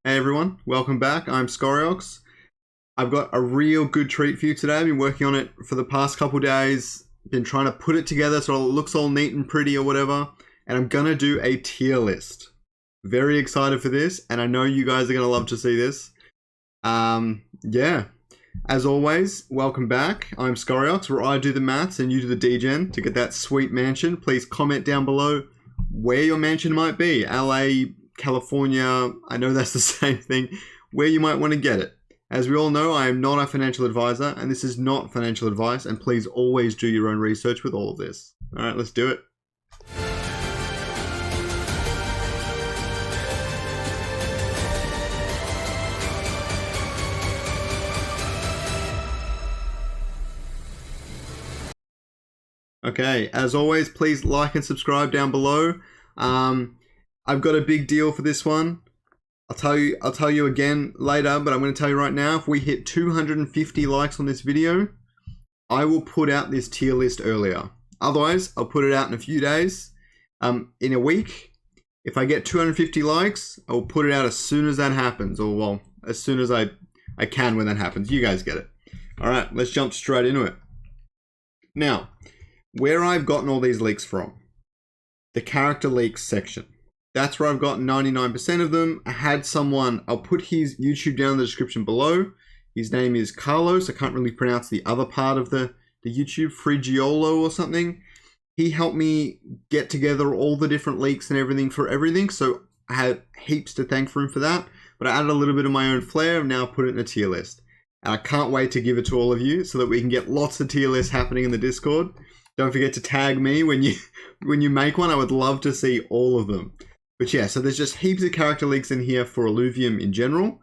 Hey everyone, welcome back. I'm Scoriox. I've got a real good treat for you today. I've been working on it for the past couple days. Been trying to put it together so it looks all neat and pretty or whatever. And I'm gonna do a tier list. Very excited for this, and I know you guys are gonna love to see this. Yeah. As always, welcome back. I'm Scoriox, where I do the maths and you do the degen to get that sweet mansion. Please comment down below where your mansion might be. LA, California, I know that's the same thing, where you might want to get it. As we all know, I am not a financial advisor, and this is not financial advice, and please always do your own research with all of this. All right, let's do it. Okay, as always, please like and subscribe down below. I've got a big deal for this one. I'll tell you again later, but I'm going to tell you right now, if we hit 250 likes on this video, I will put out this tier list earlier. Otherwise, I'll put it out in a few days, in a week. If I get 250 likes, I'll put it out as soon as that happens, or well, as soon as I can when that happens. You guys get it. All right, let's jump straight into it. Now, where I've gotten all these leaks from, the character leaks section. That's where I've got 99% of them. I had someone, I'll put his YouTube down in the description below. His name is Carlos. I can't really pronounce the other part of the YouTube, Frigiolo or something. He helped me get together all the different leaks and everything for everything. So I have heaps to thank for him for that. But I added a little bit of my own flair and now put it in a tier list. And I can't wait to give it to all of you so that we can get lots of tier lists happening in the Discord. Don't forget to tag me when you make one. I would love to see all of them. But yeah, so there's just heaps of character leaks in here for Illuvium in general.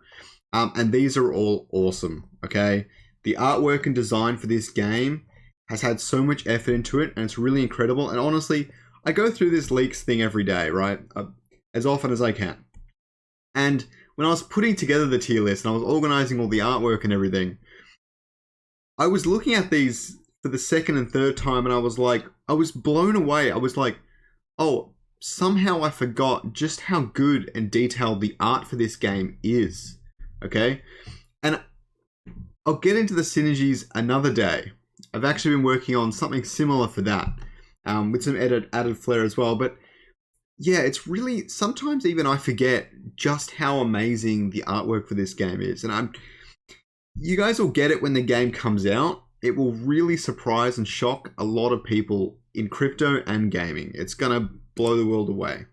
And these are all awesome, okay? The artwork and design for this game has had so much effort into it, and it's really incredible. And honestly, I go through this leaks thing every day, right? As often as I can. And when I was putting together the tier list and I was organizing all the artwork and everything, I was looking at these for the second and third time, and I was blown away. I was like, oh, somehow I forgot just how good and detailed the art for this game is, okay? And I'll get into the synergies another day. I've actually been working on something similar for that, with some added flair as well. But yeah, it's really, sometimes even I forget just how amazing the artwork for this game is. And you guys will get it when the game comes out. It will really surprise and shock a lot of people in crypto and gaming. It's gonna blow the world away.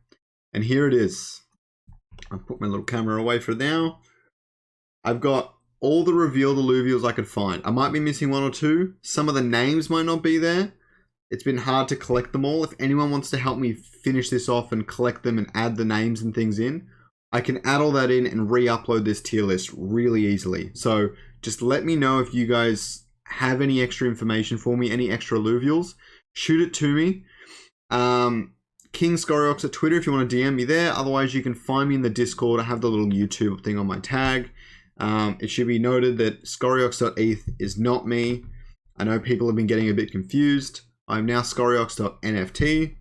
And here it is. I'll put my little camera away for now. I've got all the revealed Illuvials I could find. I might be missing one or two. Some of the names might not be there. It's been hard to collect them all. If anyone wants to help me finish this off and collect them and add the names and things in, I can add all that in and re-upload this tier list really easily. So just let me know if you guys have any extra information for me, any extra Illuvials. Shoot it to me. King Scoriox at Twitter if you want to DM me there. Otherwise, you can find me in the Discord. I have the little YouTube thing on my tag. It should be noted that Scoriox.eth is not me. I know people have been getting a bit confused. I'm now Scoriox.nft.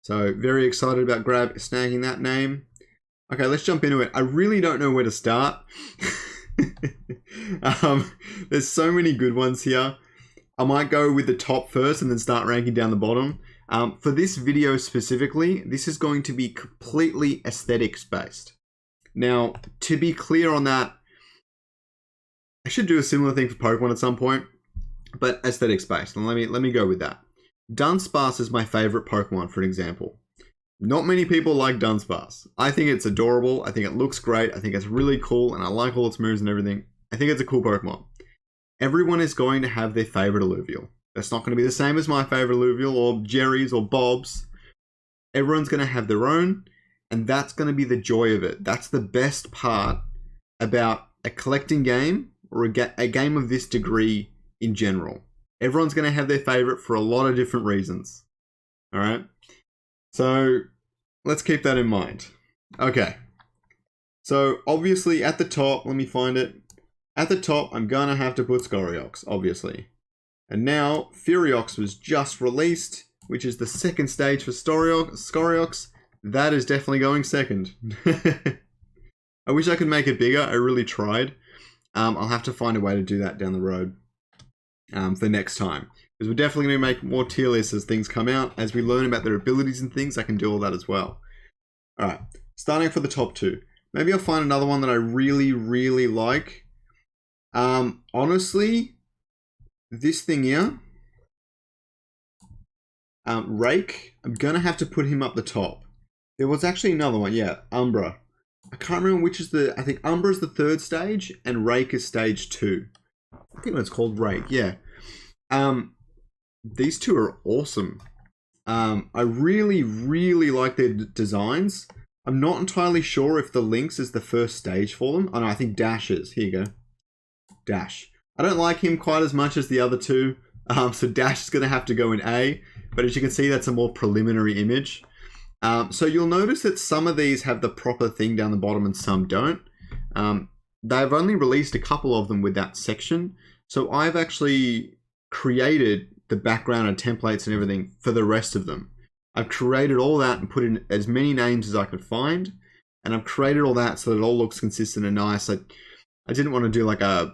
So very excited about snagging that name. Okay, let's jump into it. I really don't know where to start. There's so many good ones here. I might go with the top first and then start ranking down the bottom. For this video specifically, this is going to be completely aesthetics based. Now, to be clear on that, I should do a similar thing for Pokemon at some point, but aesthetics based. And let me go with that. Dunsparce is my favorite Pokemon, for an example. Not many people like Dunsparce. I think it's adorable. I think it looks great. I think it's really cool, and I like all its moves and everything. I think it's a cool Pokemon. Everyone is going to have their favorite Illuvial. That's not going to be the same as my favorite Illuvial or Jerry's or Bob's. Everyone's going to have their own, and that's going to be the joy of it. That's the best part about a collecting game or a game of this degree in general. Everyone's going to have their favorite for a lot of different reasons. All right? So let's keep that in mind. Okay. So obviously at the top, let me find it. At the top, I'm going to have to put Scoriox, obviously. And now, Furiox was just released, which is the second stage for Scoriox. That is definitely going second. I wish I could make it bigger. I really tried. I'll have to find a way to do that down the road for next time. Because we're definitely going to make more tier lists as things come out. As we learn about their abilities and things, I can do all that as well. Alright, starting for the top 2. Maybe I'll find another one that I really, really like. Honestly, this thing here, Rake, I'm going to have to put him up the top. There was actually another one, yeah, Umbra. I can't remember which is I think Umbra is the 3rd stage and Rake is stage 2. I think it's called Rake, yeah. These two are awesome. I really, really like their designs. I'm not entirely sure if the Lynx is the 1st stage for them. Oh no, I think Dash is. Here you go. Dash. I don't like him quite as much as the other two. So Dash is going to have to go in A. But as you can see, that's a more preliminary image. So you'll notice that some of these have the proper thing down the bottom and some don't. They've only released a couple of them with that section. So I've actually created the background and templates and everything for the rest of them. I've created all that and put in as many names as I could find. And I've created all that so that it all looks consistent and nice. I didn't want to do like a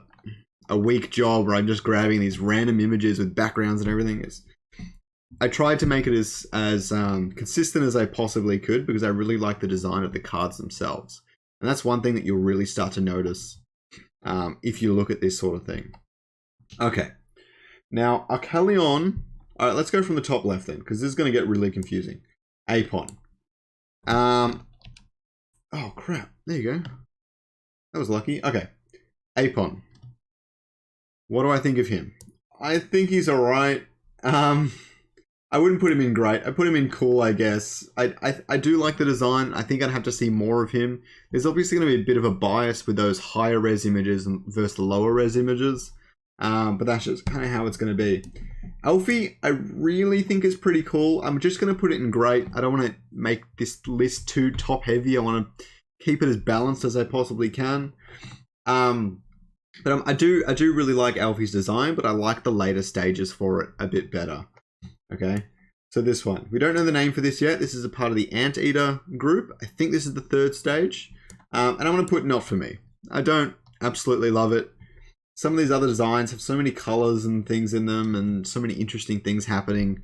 weak job where I'm just grabbing these random images with backgrounds and everything. I tried to make it as consistent as I possibly could because I really like the design of the cards themselves. And that's one thing that you'll really start to notice if you look at this sort of thing. Okay. Now, Archelion... Alright, let's go from the top left then, because this is going to get really confusing. Apon. Oh, crap. There you go. That was lucky. Okay. Apon. What do I think of him? I think he's alright. I wouldn't put him in great. I put him in cool, I guess. I do like the design. I think I'd have to see more of him. There's obviously going to be a bit of a bias with those higher res images versus the lower res images. But that's just kind of how it's going to be. Alfie, I really think is pretty cool. I'm just going to put it in great. I don't want to make this list too top heavy. I want to keep it as balanced as I possibly can. But I do really like Alfie's design, but I like the later stages for it a bit better. Okay, so this one. We don't know the name for this yet. This is a part of the Anteater group. I think this is the 3rd stage. And I'm going to put not for me. I don't absolutely love it. Some of these other designs have so many colors and things in them and so many interesting things happening.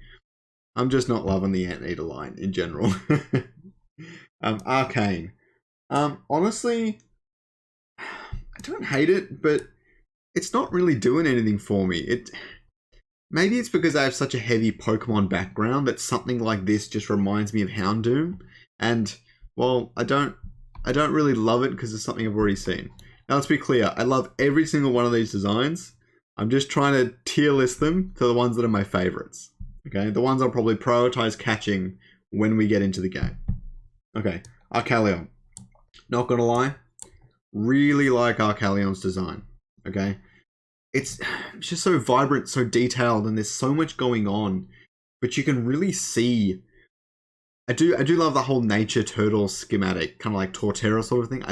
I'm just not loving the Anteater line in general. Arcane. Honestly, I don't hate it, but it's not really doing anything for me. Maybe it's because I have such a heavy Pokemon background that something like this just reminds me of Houndoom. And, well, I don't really love it because it's something I've already seen. Now, let's be clear. I love every single one of these designs. I'm just trying to tier list them to the ones that are my favorites. Okay, the ones I'll probably prioritize catching when we get into the game. Okay, Archelion. Not gonna lie, really like Archelion's design. Okay, it's just so vibrant, so detailed, and there's so much going on. But you can really see. I do love the whole nature turtle schematic, kind of like Torterra sort of thing.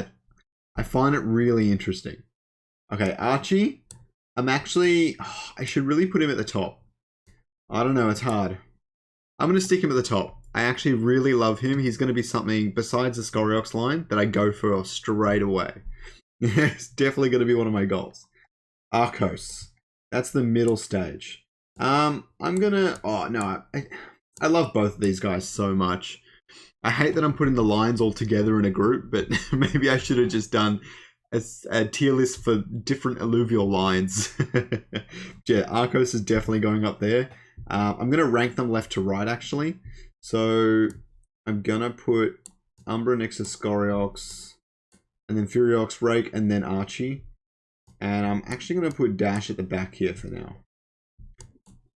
I find it really interesting. Okay, Archie. I should really put him at the top. I don't know, it's hard. I'm going to stick him at the top. I actually really love him. He's going to be something, besides the Scoriox line, that I go for straight away. It's definitely going to be one of my goals. Arcos. That's the middle stage. I'm going to... Oh, no. I love both of these guys so much. I hate that I'm putting the lines all together in a group, but maybe I should have just done a tier list for different Illuvial lines. Yeah, Arcos is definitely going up there. I'm going to rank them left to right, actually. So I'm going to put Umbra next to Scoriox, and then Furiox, Rake, and then Archie. And I'm actually going to put Dash at the back here for now.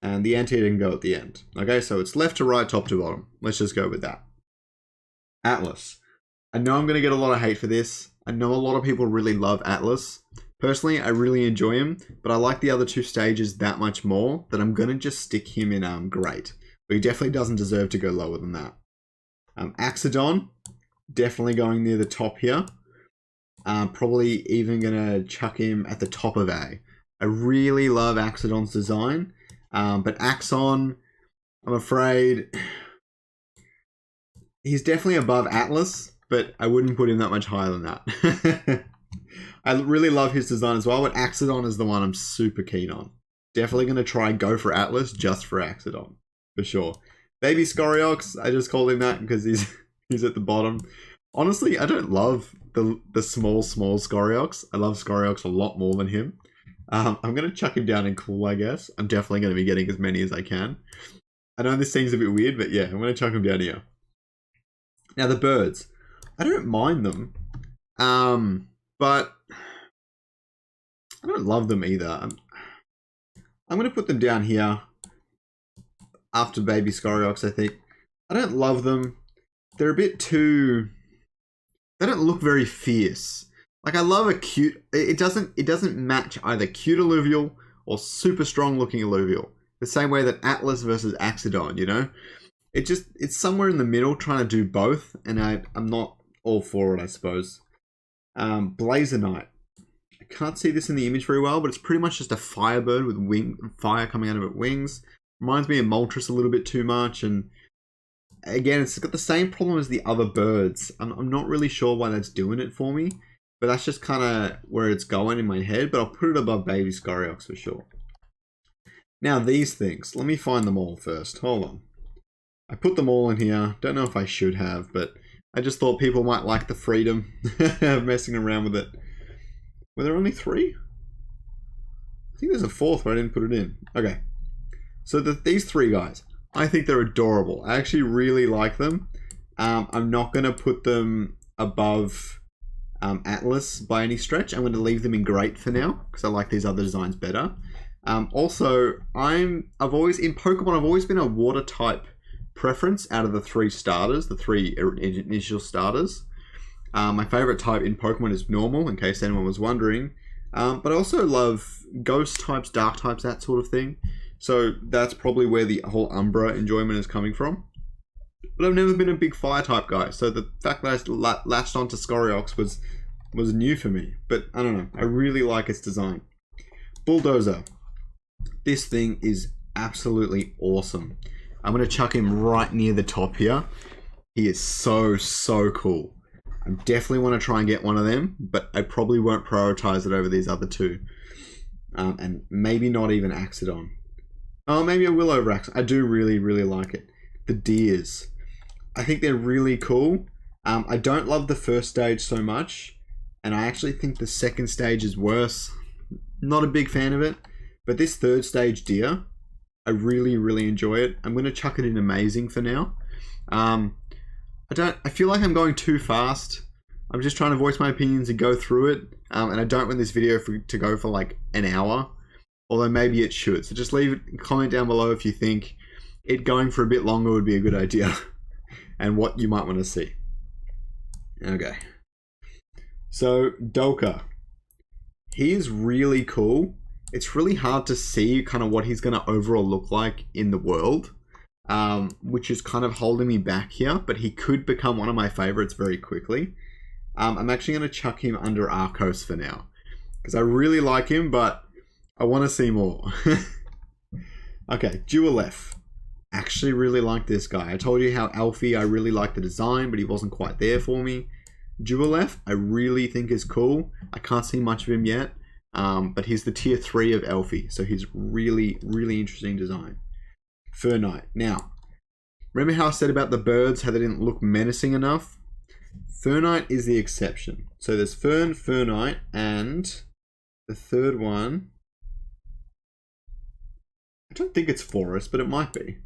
And the Anteater can go at the end. Okay, so it's left to right, top to bottom. Let's just go with that. Atlas. I know I'm going to get a lot of hate for this. I know a lot of people really love Atlas. Personally, I really enjoy him, but I like the other two stages that much more that I'm going to just stick him in great. But he definitely doesn't deserve to go lower than that. Axodon, definitely going near the top here. Probably even going to chuck him at the top of A. I really love Axodon's design, but Axon, I'm afraid... He's definitely above Atlas, but I wouldn't put him that much higher than that. I really love his design as well, but Axodon is the one I'm super keen on. Definitely going to try and go for Atlas just for Axodon, for sure. Baby Scoriox, I just called him that because he's at the bottom. Honestly, I don't love the small Scoriox. I love Scoriox a lot more than him. I'm going to chuck him down in cool, I guess. I'm definitely going to be getting as many as I can. I know this seems a bit weird, but yeah, I'm going to chuck him down here. Now, the birds. I don't mind them, but I don't love them either. I'm going to put them down here after Baby Scoriox, I think. I don't love them. They're a bit too... They don't look very fierce. Like, I love a cute... It doesn't match either cute Illuvial or super strong looking Illuvial. The same way that Atlas versus Axodon, you know? It's somewhere in the middle trying to do both, and I'm not all for it, I suppose. Blazer Knight. I can't see this in the image very well, but it's pretty much just a firebird with fire coming out of its wings. Reminds me of Moltres a little bit too much, and again, it's got the same problem as the other birds. I'm not really sure why that's doing it for me, but that's just kind of where it's going in my head, but I'll put it above Baby Scoriox for sure. Now, these things. Let me find them all first. Hold on. I put them all in here. Don't know if I should have, but I just thought people might like the freedom of messing around with it. Were there only 3? I think there's a 4th, but I didn't put it in. Okay. So these 3 guys, I think they're adorable. I actually really like them. I'm not going to put them above Atlas by any stretch. I'm going to leave them in Great for now, because I like these other designs better. Also, in Pokemon, I've always been a water type preference out of the 3 starters, the 3 initial starters. My favorite type in Pokemon is normal, in case anyone was wondering. But I also love ghost types, dark types, that sort of thing. So that's probably where the whole Umbra enjoyment is coming from. But I've never been a big fire type guy, so the fact that I latched onto Scoriox was new for me. But I don't know, I really like its design. Bulldozer. This thing is absolutely awesome. I'm going to chuck him right near the top here. He is so cool. I definitely want to try and get one of them, but I probably won't prioritize it over these other 2. And maybe not even Axodon. Oh, maybe I will over Axodon. I do really like it. The deers. I think they're really cool. I don't love the first stage so much, and I actually think the second stage is worse. Not a big fan of it, but this 3rd stage deer, I really enjoy it. I'm going to chuck it in amazing for now. I feel like I'm going too fast. I'm just trying to voice my opinions and go through it. And I don't want this video to go for like an hour, although maybe it should. So just leave a comment down below if you think it going for a bit longer would be a good idea and what you might want to see. Okay. So Dolka. He is really cool. It's really hard to see kind of what he's going to overall look like in the world, which is kind of holding me back here, but he could become one of my favorites very quickly. I'm actually going to chuck him under Arcos for now, because I really like him, but I want to see more. Okay, Dualef. Actually really like this guy. I told you how Alfie, I really like the design, but he wasn't quite there for me. Dualef, I really think is cool. I can't see much of him yet. But he's the tier 3 of Elfie, so he's really interesting design. Fur Knight. Now, remember how I said about the birds, how they didn't look menacing enough? Fur Knight is the exception. So there's Fur Knight, and the 3rd one, I don't think it's Forest, but it might be.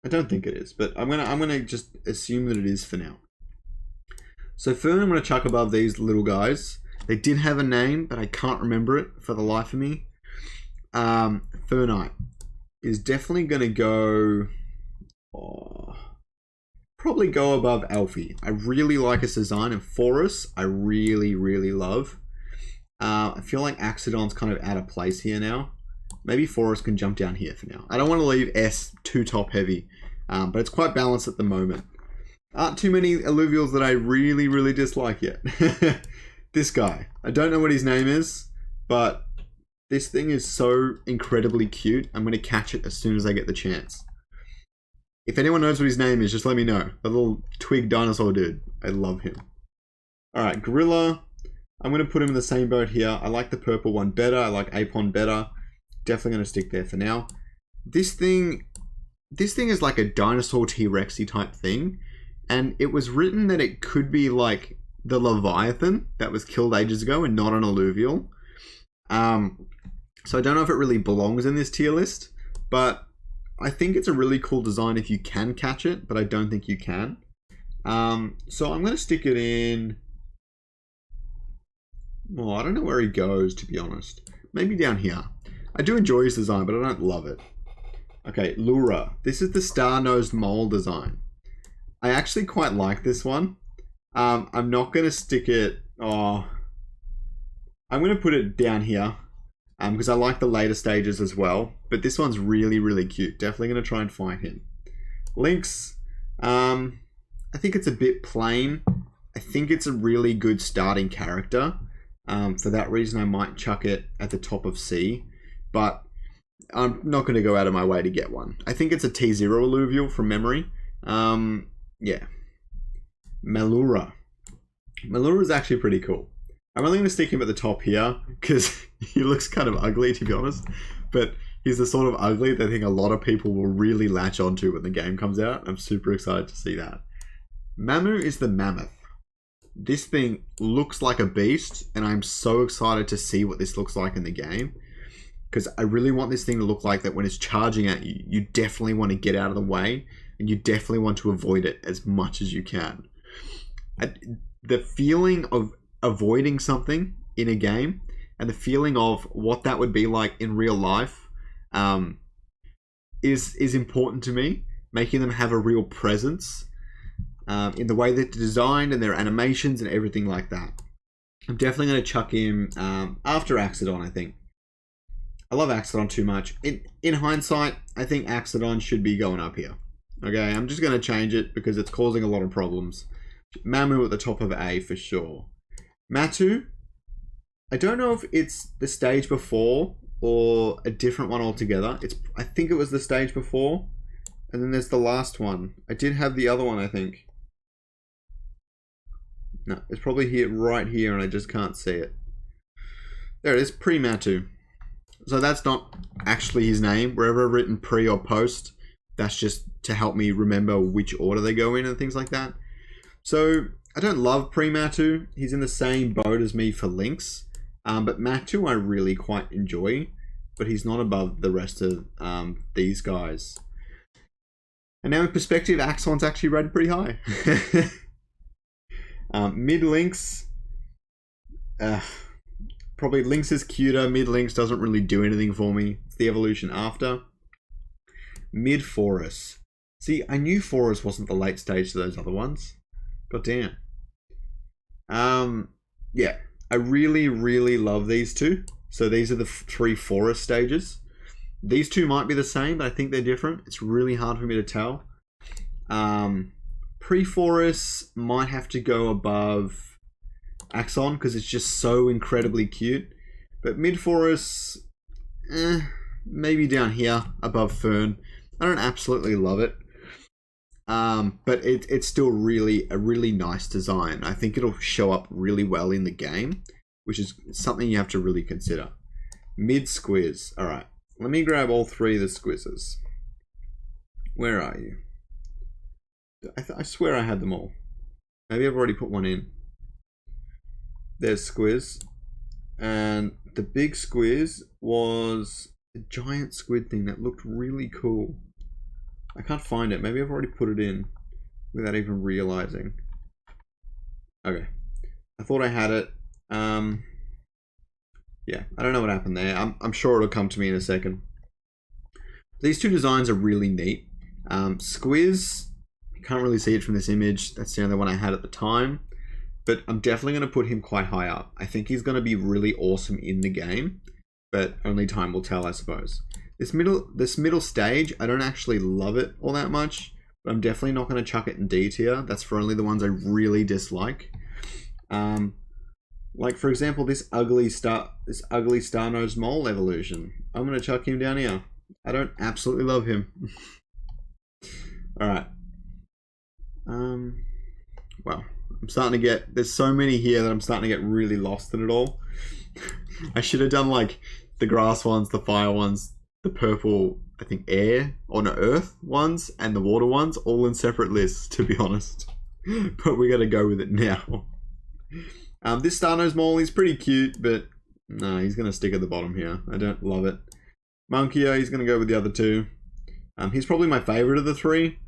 I don't think it is, but I'm gonna just assume that it is for now. So Fern, I'm gonna chuck above these little guys. They did have a name, but I can't remember it for the life of me. Fur Knight is definitely going to go... probably go above Alfie. I really like his design, and Forest I really love. I feel like Axodon's kind of out of place here now. Maybe Forest can jump down here for now. I don't want to leave S too top heavy, but it's quite balanced at the moment. Aren't too many Illuvials that I really dislike yet. This guy. I don't know what his name is, but this thing is so incredibly cute. I'm going to catch it as soon as I get the chance. If anyone knows what his name is, just let me know. The little twig dinosaur dude. I love him. Alright, Gorilla. I'm going to put him in the same boat here. I like the purple one better. I like Apon better. Definitely going to stick there for now. This thing is like a dinosaur T-Rexy type thing. And it was written that it could be like the Leviathan that was killed ages ago and not an Illuvial. So I don't know if it really belongs in this tier list, but I think it's a really cool design if you can catch it, but I don't think you can. So I'm going to stick it in... Well, I don't know where he goes, to be honest. Maybe down here. I do enjoy his design, but I don't love it. Okay, Lura. This is the star-nosed mole design. I actually quite like this one. I'm not going to stick it... I'm going to put it down here. Because I like the later stages as well. But this one's really, really cute. Definitely going to try and find him. Lynx. I think it's a bit plain. I think it's a really good starting character. For that reason, I might chuck it at the top of C. But I'm not going to go out of my way to get one. I think it's a T0 Illuvial from memory. Yeah. Malura. Malura is actually pretty cool. I'm only going to stick him at the top here because he looks kind of ugly, to be honest. But he's the sort of ugly that I think a lot of people will really latch onto when the game comes out. I'm super excited to see that. Mamu is the mammoth. This thing looks like a beast, and I'm so excited to see what this looks like in the game. Because I really want this thing to look like that when it's charging at you, you definitely want to get out of the way, and you definitely want to avoid it as much as you can. The feeling of avoiding something in a game, and the feeling of what that would be like in real life, is important to me. Making them have a real presence in the way that they're designed and their animations and everything like that. I'm definitely going to chuck him after Axodon, I think. I love Axodon too much. In hindsight, I think Axodon should be going up here. Okay, I'm just going to change it because it's causing a lot of problems. Mamu at the top of A for sure. Matu, I don't know if it's the stage before or a different one altogether. I think it was the stage before. And then there's the last one. I did have the other one, I think. No, it's probably here, right here, and I just can't see it. There it is, pre-Matu. So that's not actually his name. Wherever I've written pre or post, that's just to help me remember which order they go in and things like that. So I don't love pre-Matu. He's in the same boat as me for Lynx. But Matu I really quite enjoy. But he's not above the rest of these guys. And now in perspective, Axon's actually rated pretty high. Mid-Lynx. Probably Lynx is cuter. Mid-Lynx doesn't really do anything for me. It's the evolution after. Mid-Forest. See, I knew Forest wasn't the late stage to those other ones. God damn. Yeah, I really, really love these two. So these are the three Forest stages. These two might be the same, but I think they're different. It's really hard for me to tell. Pre-Forest might have to go above Axon because it's just so incredibly cute. But Mid-Forest, maybe down here above Fern. I don't absolutely love it. But it's still really a really nice design. I think it'll show up really well in the game, which is something you have to really consider. Mid-Squiz. All right. Let me grab all three of the squizzes. Where are you? I swear I had them all. Maybe I've already put one in. There's Squiz. And the big Squiz was a giant squid thing that looked really cool. I can't find it. Maybe I've already put it in without even realizing. Okay. I thought I had it. Yeah, I don't know what happened there. I'm sure it'll come to me in a second. These two designs are really neat. Squiz, you can't really see it from this image. That's the only one I had at the time. But I'm definitely going to put him quite high up. I think he's going to be really awesome in the game. But only time will tell, I suppose. This middle stage, I don't actually love it all that much. But I'm definitely not going to chuck it in D tier. That's for only the ones I really dislike. Like for example, this ugly star-nosed mole evolution. I'm gonna chuck him down here. I don't absolutely love him. All right. Well, I'm starting to get, there's so many here that I'm starting to get really lost in it all. I should have done like the grass ones, the fire ones, the purple, I think air, or no, earth ones, and the water ones, all in separate lists, to be honest. But we got to go with it now. This Starno's Mole is pretty cute, but no, he's going to stick at the bottom here. I don't love it. Monkey, he's going to go with the other two. He's probably my favorite of the three.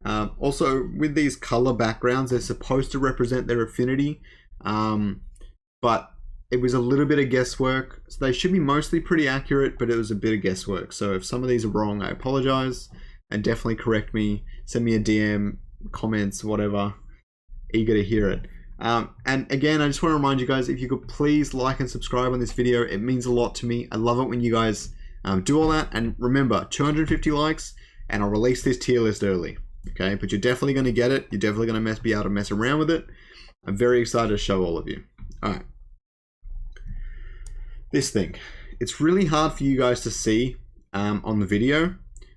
Also, with these color backgrounds, they're supposed to represent their affinity, but it was a little bit of guesswork. So they should be mostly pretty accurate, but it was a bit of guesswork. So if some of these are wrong, I apologize, and definitely correct me. Send me a DM, comments, whatever. Eager to hear it. And again, I just want to remind you guys, if you could please like and subscribe on this video, it means a lot to me. I love it when you guys do all that. And remember, 250 likes, and I'll release this tier list early. Okay, but you're definitely going to get it. You're definitely going to be able to mess around with it. I'm very excited to show all of you. All right. This thing, it's really hard for you guys to see on the video,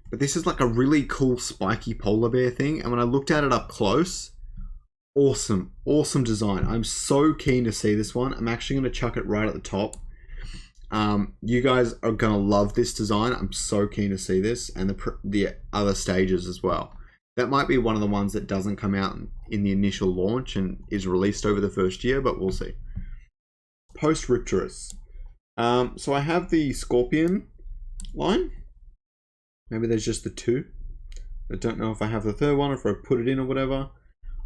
but this is like a really cool spiky polar bear thing. And when I looked at it up close, awesome design. I'm so keen to see this one. I'm actually going to chuck it right at the top. You guys are going to love this design. I'm so keen to see this, and the other stages as well. That might be one of the ones that doesn't come out in the initial launch and is released over the first year, but we'll see. Post Ripturus. So I have the Scorpion line. Maybe there's just the two. I don't know if I have the third one or if I put it in or whatever.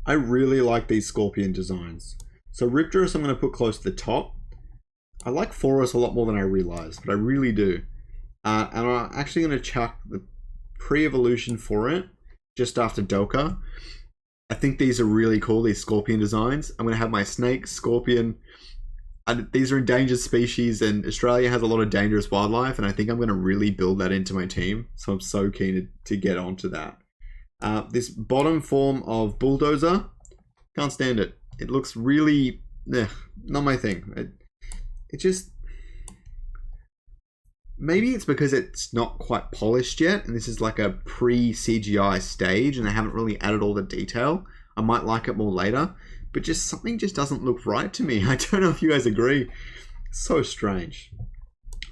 I really like these Scorpion designs. So Ripturus I'm going to put close to the top. I like Forest a lot more than I realized, but I really do. And I'm actually going to chuck the pre-evolution for it just after Doka. I think these are really cool, these Scorpion designs. I'm going to have my snake, Scorpion. These are endangered species, and Australia has a lot of dangerous wildlife, and I think I'm going to really build that into my team. So I'm so keen to get onto that. This bottom form of Bulldozer, can't stand it. It looks really, not my thing. It just, maybe it's because it's not quite polished yet, and this is like a pre-CGI stage, and they haven't really added all the detail. I might like it more later, but just something just doesn't look right to me. I don't know if you guys agree. So strange.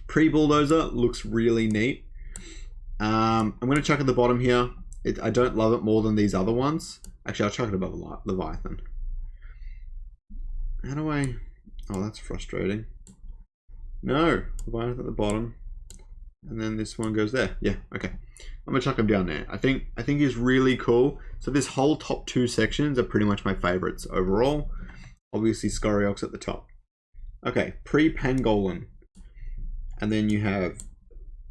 Pre-Bulldozer looks really neat. I'm going to chuck at the bottom here. I don't love it more than these other ones. Actually, I'll chuck it above Leviathan. How do I... Oh, that's frustrating. No, Leviathan at the bottom. And then this one goes there. Yeah, okay. I'm gonna chuck him down there. I think he's really cool. So this whole top two sections are pretty much my favorites overall. Obviously Scoriox at the top. Okay, pre-Pangolin. And then you have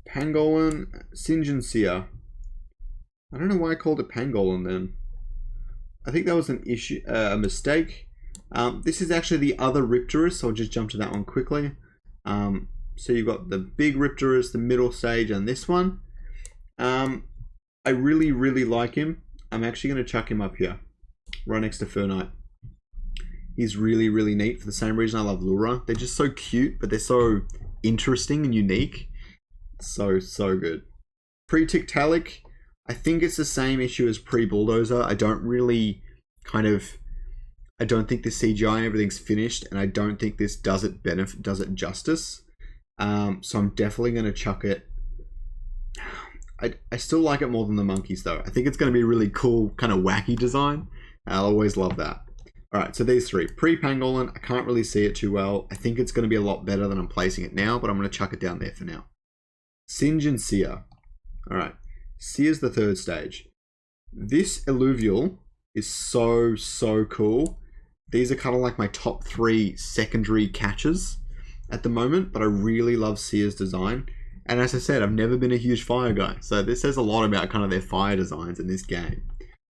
Pangolin, Singensia. I don't know why I called it Pangolin then. I think that was an issue, a mistake. This is actually the other Ripturus, so I'll just jump to that one quickly. So you've got the big Ripturus, the middle stage, and this one. I really like him. I'm actually going to chuck him up here, right next to Fernite. He's really neat for the same reason I love Lura. They're just so cute, but they're so interesting and unique. So good. Pre-Tiktaalik, I think it's the same issue as pre-Bulldozer. I don't think the CGI and everything's finished, and I don't think this does it justice. So I'm definitely going to chuck it. I still like it more than the monkeys though. I think it's going to be a really cool, kind of wacky design. I'll always love that. Alright, so these three. Pre-Pangolin, I can't really see it too well. I think it's going to be a lot better than I'm placing it now, but I'm going to chuck it down there for now. Singe and Seer. Alright, Seer's the third stage. This Illuvial is so cool. These are kind of like my top 3 secondary catches at the moment, but I really love Seer's design. And as I said, I've never been a huge fire guy, so this says a lot about kind of their fire designs in this game.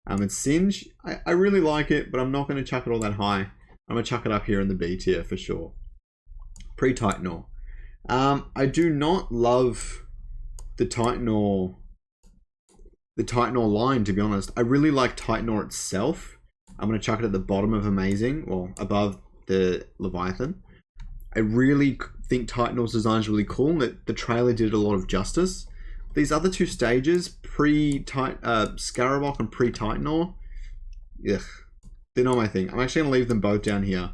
And Singe, I really like it, but I'm not going to chuck it all that high. I'm going to chuck it up here in the B tier for sure. Pre-Titanor. I do not love the Titanor line, to be honest. I really like Titanor itself. I'm going to chuck it at the bottom of Amazing, well, above the Leviathan. I really think Titanol's design is really cool, and that the trailer did a lot of justice. these other two stages, Scarabok and pre-Titanor, ugh, they're not my thing. I'm actually going to leave them both down here.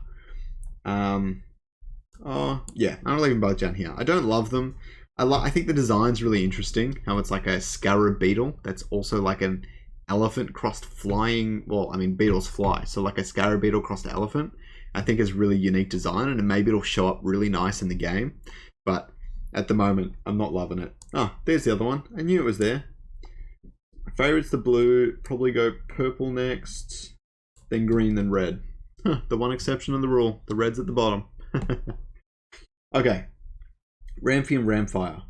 Oh, yeah, I'm going to leave them both down here. I don't love them. I think the design's really interesting. How it's like a scarab beetle that's also like an elephant crossed flying. Well, I mean, beetles fly. So like a scarab beetle crossed elephant. I think is really unique design, and maybe it'll show up really nice in the game. But at the moment, I'm not loving it. Oh, there's the other one. I knew it was there. My favorite's the blue. Probably go purple next, then green, then red. Huh, the one exception of the rule. The red's at the bottom. Okay. Ramfi and Ramfire.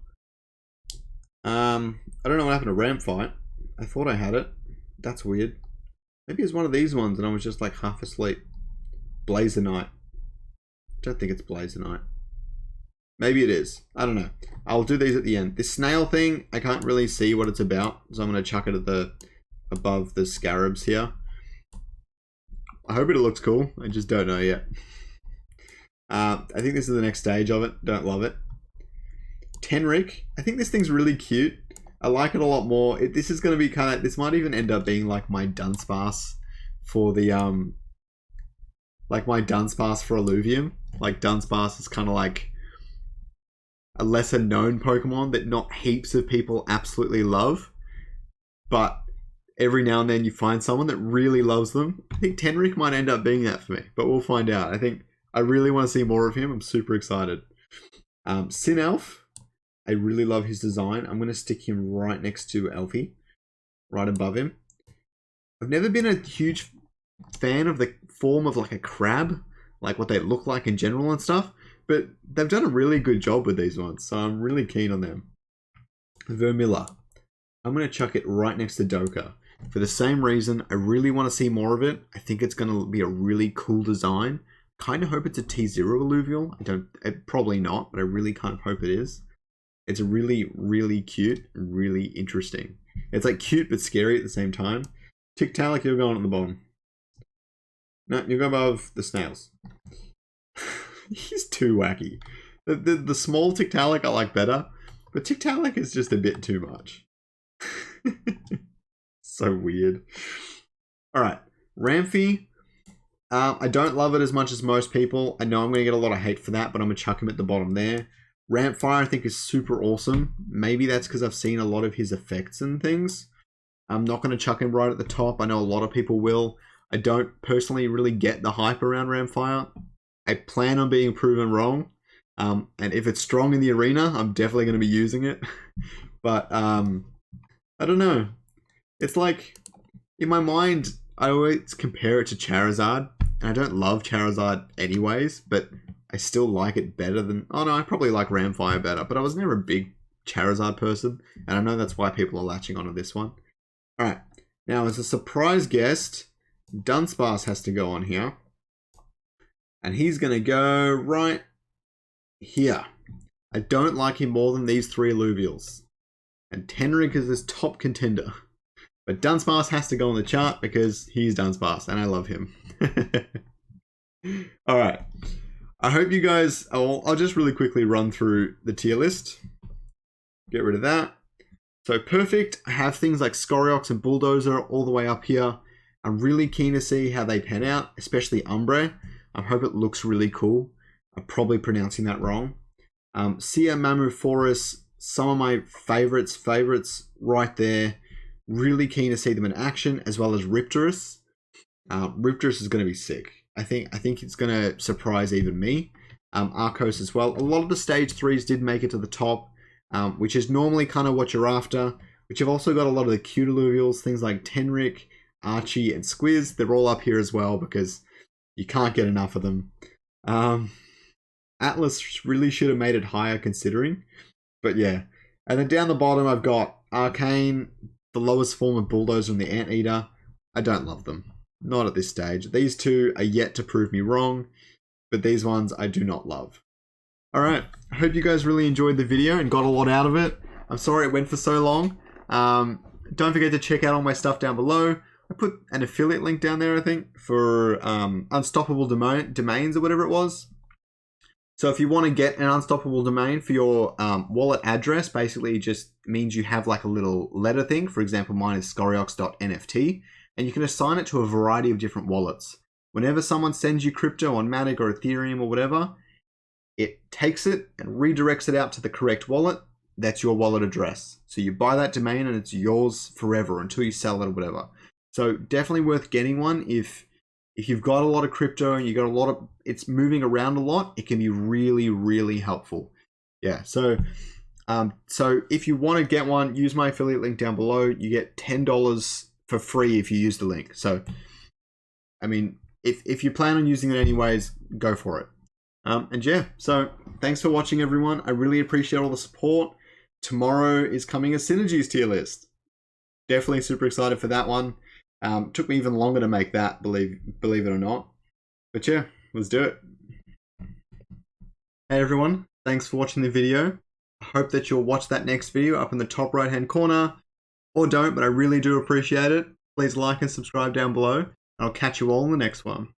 I don't know what happened to Ramfight. I thought I had it. That's weird. Maybe it's one of these ones and I was just like half asleep. Blazonite. Don't think it's Blazonite. Maybe it is. I don't know. I'll do these at the end. This snail thing, I can't really see what it's about, so I'm going to chuck it at the above the scarabs here. I hope it looks cool. I just don't know yet. I think this is the next stage of it. Don't love it. Tenric. I think this thing's really cute. I like it a lot more. This is going to be kind of... This might even end up being like my Dunsparce for the... Like my Dunsparce for Illuvium. Like Dunsparce is kind of like a lesser known Pokemon that not heaps of people absolutely love. But every now and then you find someone that really loves them. I think Tenric might end up being that for me. But we'll find out. I really want to see more of him. I'm super excited. Sinelf. I really love his design. I'm going to stick him right next to Elfie. Right above him. I've never been a huge fan of the form of like a crab. Like what they look like in general and stuff. But they've done a really good job with these ones. So I'm really keen on them. Vermilla. I'm going to chuck it right next to Doka. For the same reason, I really want to see more of it. I think it's going to be a really cool design. Kind of hope it's a T0 Illuvial. Probably not, but I really kind of hope it is. It's really, really cute and really interesting. It's like cute but scary at the same time. Tiktaalik, you're going at the bottom. No, you go above the snails. He's too wacky. The small Tiktaalik I like better, but Tiktaalik is just a bit too much. So weird. Alright, Ramfi. I don't love it as much as most people. I know I'm going to get a lot of hate for that, but I'm going to chuck him at the bottom there. Rampfire I think is super awesome. Maybe that's because I've seen a lot of his effects and things. I'm not going to chuck him right at the top. I know a lot of people will. I don't personally really get the hype around Rampfire. I plan on being proven wrong. And if it's strong in the arena, I'm definitely going to be using it. But I don't know. It's like, in my mind, I always compare it to Charizard. And I don't love Charizard anyways, but I still like it better than... Oh no, I probably like Ramfire better, but I was never a big Charizard person. And I know that's why people are latching onto this one. Alright, now as a surprise guest, Dunsparce has to go on here. And he's going to go right here. I don't like him more than these three Illuvials. And Tenric is his top contender. But Dunsparce has to go on the chart because he's Dunsparce and I love him. Alright. I hope you guys... I'll just really quickly run through the tier list. Get rid of that. So perfect. I have things like Scoriox and Bulldozer all the way up here. I'm really keen to see how they pan out, especially Umbre. I hope it looks really cool. I'm probably pronouncing that wrong. Sia Mammophorus, some of my favorites right there. Really keen to see them in action, as well as Riptorus. Riptorus is going to be sick. I think it's going to surprise even me. Arcos as well. A lot of the stage 3s did make it to the top, which is normally kind of what you're after. Which have also got a lot of the cute Illuvials, things like Tenric, Archie, and Squiz. They're all up here as well because you can't get enough of them. Atlas really should have made it higher considering. But yeah. And then down the bottom I've got Arcane, the lowest form of Bulldozer, and the Anteater. I don't love them. Not at this stage. These two are yet to prove me wrong, but these ones I do not love. Alright, I hope you guys really enjoyed the video and got a lot out of it. I'm sorry it went for so long. Don't forget to check out all my stuff down below. I put an affiliate link down there, I think, for Unstoppable Domains or whatever it was. So if you want to get an unstoppable domain for your wallet address, basically it just means you have like a little letter thing. For example, mine is scoriox.nft, and you can assign it to a variety of different wallets. Whenever someone sends you crypto on Matic or Ethereum or whatever, it takes it and redirects it out to the correct wallet. That's your wallet address. So you buy that domain and it's yours forever until you sell it or whatever. So definitely worth getting one if you've got a lot of crypto and you got a lot of, it's moving around a lot, it can be really, really helpful. Yeah, so if you want to get one, use my affiliate link down below. You get $10 for free if you use the link. So, I mean, if you plan on using it anyways, go for it. And yeah, so thanks for watching, everyone. I really appreciate all the support. Tomorrow is coming a Synergies tier list. Definitely super excited for that one. Took me even longer to make that, believe it or not. But yeah, let's do it. Hey everyone, thanks for watching the video. I hope that you'll watch that next video up in the top right hand corner. Or don't, but I really do appreciate it. Please like and subscribe down below. And I'll catch you all in the next one.